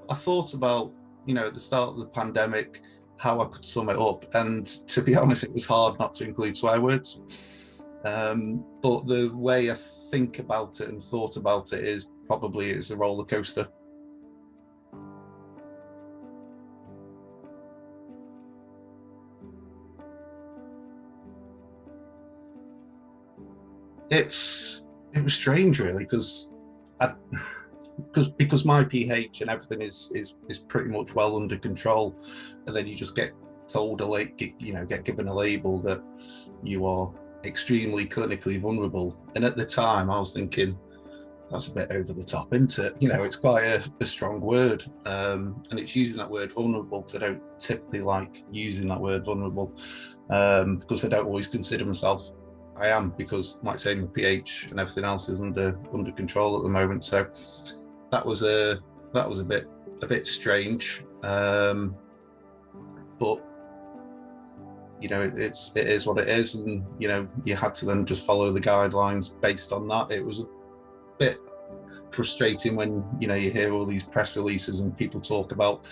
I thought about, at the start of the pandemic, how I could sum it up. And to be honest, it was hard not to include swear words. But the way I think about it and thought about it is probably it's a roller coaster. It was strange really because my pH and everything is pretty much well under control, and then you just get told get given a label that you are extremely clinically vulnerable. And at the time, I was thinking that's a bit over the top, isn't it? It's quite a strong word, and it's using that word vulnerable because I don't typically like using that word vulnerable because I don't always consider myself. I am because, like I say, my pH and everything else is under control at the moment. So that was a bit strange, but it is what it is, and you had to then just follow the guidelines based on that. It was a bit frustrating when you hear all these press releases and people talk about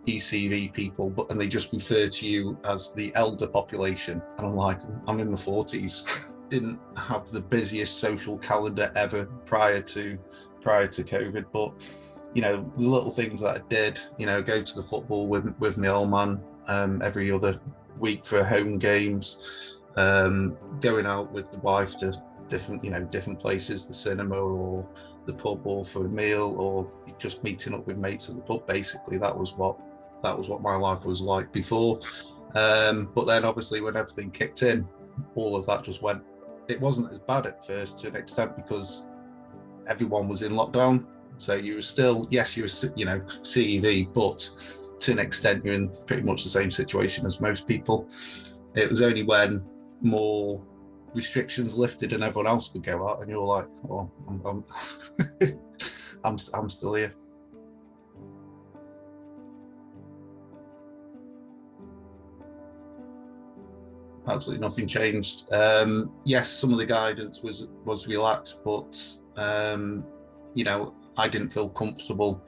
ECV people, and they just refer to you as the elder population, and I'm like, I'm in my 40s. Didn't have the busiest social calendar ever prior to COVID, but the little things that I did, go to the football with my old man every other week for home games, going out with the wife to different places, the cinema or the pub, or for a meal, or just meeting up with mates at the pub. Basically, that was what my life was like before. But then obviously when everything kicked in, all of that just went. It wasn't as bad at first to an extent because everyone was in lockdown. So you were still, yes, you were, CEV, but to an extent you're in pretty much the same situation as most people. It was only when more restrictions lifted and everyone else could go out, and you're like, oh, I'm still here. Absolutely nothing changed. Yes, some of the guidance was relaxed, but I didn't feel comfortable,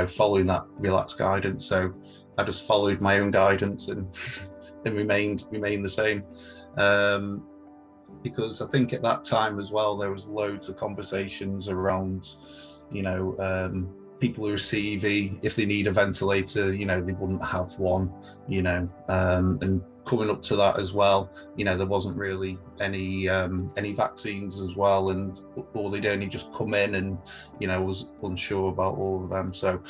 following that relaxed guidance. So I just followed my own guidance and and remained the same. Because I think at that time as well, there was loads of conversations around, people who are CEV, if they need a ventilator, they wouldn't have one, and coming up to that as well, there wasn't really any vaccines as well, or they'd only just come in, and was unsure about all of them. So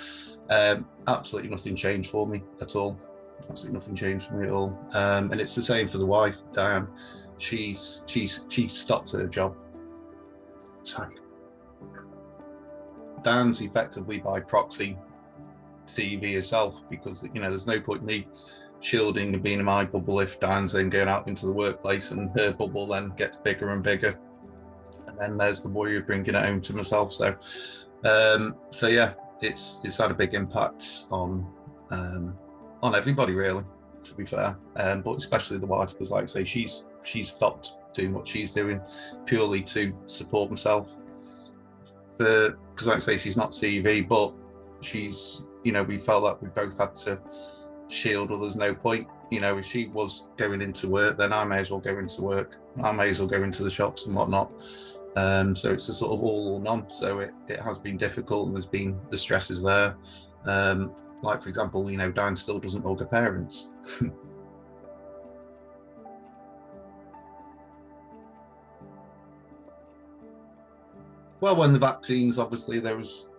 absolutely nothing changed for me at all. Absolutely nothing changed for me at all. And it's the same for the wife, Diane. She stopped her job. Sorry. Dan's effectively by proxy CEV herself, because there's no point in me shielding and being in my bubble if Dan's then going out into the workplace and her bubble then gets bigger and bigger, and then there's the worry of bringing it home to myself. So yeah, it's had a big impact on everybody really, to be fair, but especially the wife, because like I say, she's stopped doing what she's doing purely to support myself. Because like I say, she's not CEV, but she's, we felt that we both had to shield others. No point, if she was going into work, then I may as well go into work. I may as well go into the shops and whatnot. So it's a sort of all or none. So it has been difficult, and there's been the stresses there. Like, for example, Diane still doesn't hug her parents. Well, when the vaccines, obviously, there was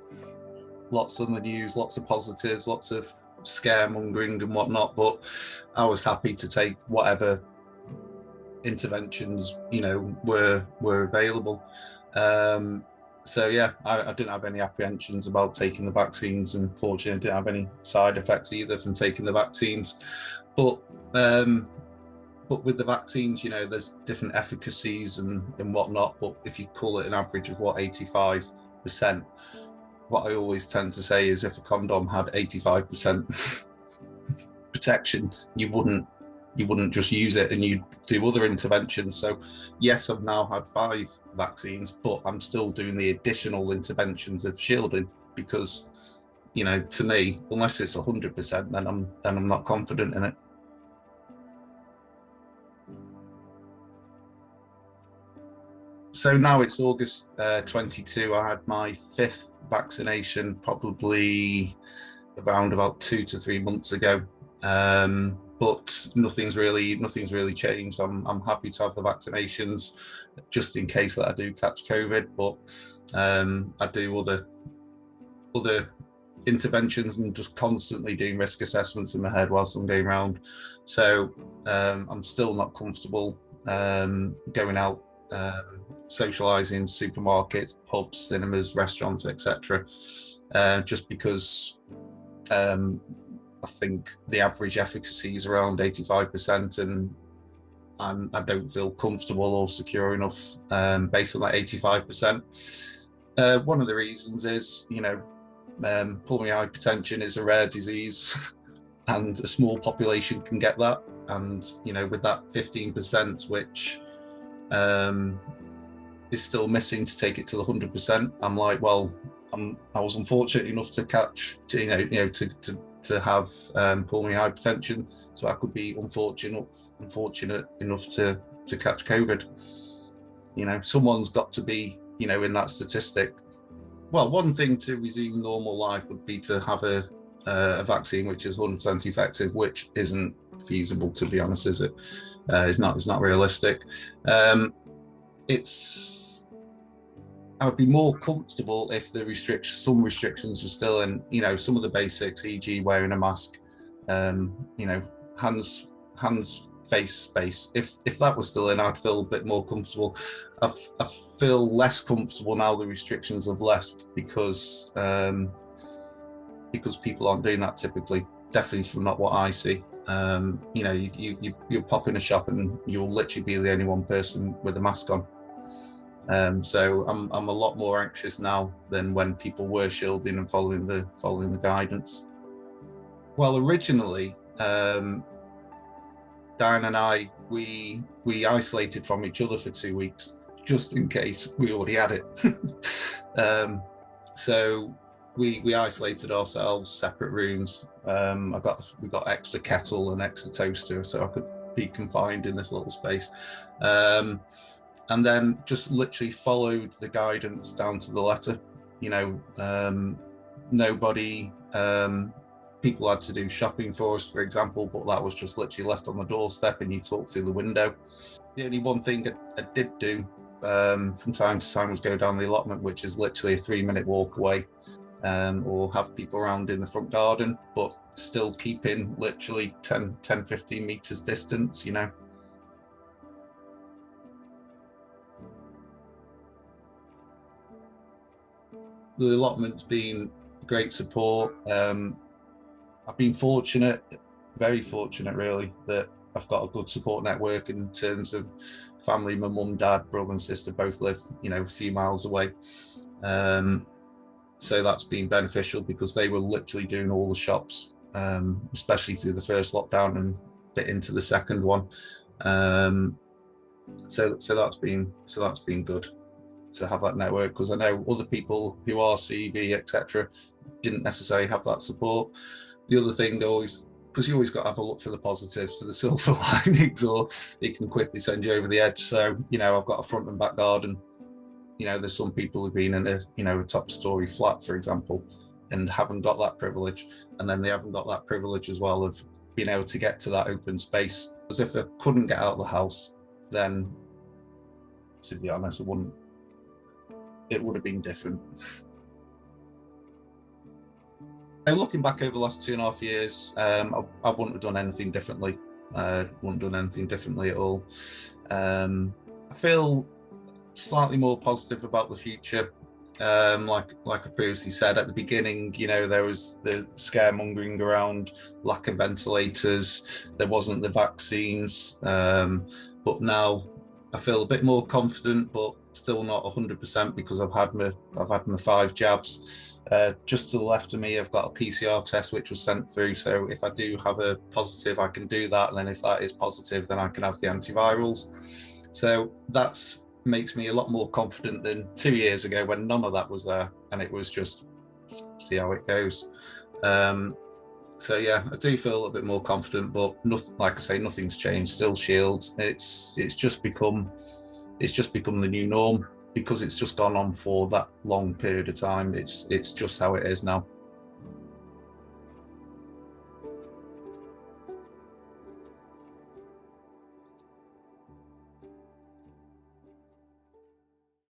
lots on the news, lots of positives, lots of scaremongering and whatnot, but I was happy to take whatever interventions, were available. So yeah, I didn't have any apprehensions about taking the vaccines, and fortunately I didn't have any side effects either from taking the vaccines. But with the vaccines, there's different efficacies and whatnot. But if you call it an average of 85%, what I always tend to say is if a condom had 85% protection, you wouldn't just use it, and you'd do other interventions. So yes, I've now had 5 vaccines, but I'm still doing the additional interventions of shielding, because you know, to me, unless it's 100%, then I'm not confident in it. So now it's August 22. I had my 5th vaccination probably around about 2 to 3 months ago. But nothing's really changed. I'm happy to have the vaccinations just in case that I do catch COVID. But I do other interventions and just constantly doing risk assessments in my head whilst I'm going around. So I'm still not comfortable going out, socializing, supermarkets, pubs, cinemas, restaurants, etc. Just because I think the average efficacy is around 85%, and I don't feel comfortable or secure enough based on that 85%. One of the reasons is, you know, pulmonary hypertension is a rare disease and a small population can get that. And, you know, with that 15%, which is still missing to take it to the 100%, I'm like, well, I was unfortunate enough to catch, to have pulmonary hypertension, so I could be unfortunate enough to catch COVID. You know, someone's got to be, you know, in that statistic. Well, one thing to resume normal life would be to have a vaccine which is 100% effective, which isn't feasible, to be honest, is it? It's not realistic. I would be more comfortable if some restrictions are still in, you know, some of the basics, e.g. wearing a mask, you know, hands, face, space. If that was still in, I'd feel a bit more comfortable. I feel less comfortable now the restrictions have left because people aren't doing that typically, definitely from not what I see. You know, you pop in a shop and you'll literally be the only one person with a mask on. So I'm a lot more anxious now than when people were shielding and following the guidance. Well, originally, Diane and I, we isolated from each other for 2 weeks, just in case we already had it. So we isolated ourselves, separate rooms. We got extra kettle and extra toaster, so I could be confined in this little space. And then just literally followed the guidance down to the letter. You know, nobody, people had to do shopping for us, for example, but that was just literally left on the doorstep and you talk through the window. The only one thing I did do from time to time was go down the allotment, which is literally a 3-minute walk away, or have people around in the front garden, but still keeping literally 10-15 meters distance, you know. The allotment's been great support. I've been fortunate, very fortunate really, that I've got a good support network in terms of family. My mum, dad, brother and sister both live, you know, a few miles away. So that's been beneficial because they were literally doing all the shops, especially through the first lockdown and a bit into the second one. So that's been good to have that network, because I know other people who are CV, etc., didn't necessarily have that support. The other thing, always, because you always got to have a look for the positives, for the silver linings, or it can quickly send you over the edge. So, you know, I've got a front and back garden. You know, there's some people who've been in a top story flat, for example, and haven't got that privilege, and then they haven't got that privilege as well of being able to get to that open space. As if I couldn't get out of the house, then, to be honest, it would have been different. And looking back over the last 2.5 years, I wouldn't have done anything differently. Wouldn't have done anything differently at all. I feel slightly more positive about the future. Like I previously said at the beginning, you know, there was the scaremongering around lack of ventilators, there wasn't the vaccines, but now I feel a bit more confident, but still not 100% because I've had my 5 jabs. Just to the left of me, I've got a PCR test which was sent through. So if I do have a positive, I can do that. And then if that is positive, then I can have the antivirals. So that's makes me a lot more confident than 2 years ago when none of that was there. And it was just see how it goes. So yeah, I do feel a bit more confident, but nothing, like I say, nothing's changed. Still Shields. It's just become the new norm because it's just gone on for that long period of time. It's just how it is now.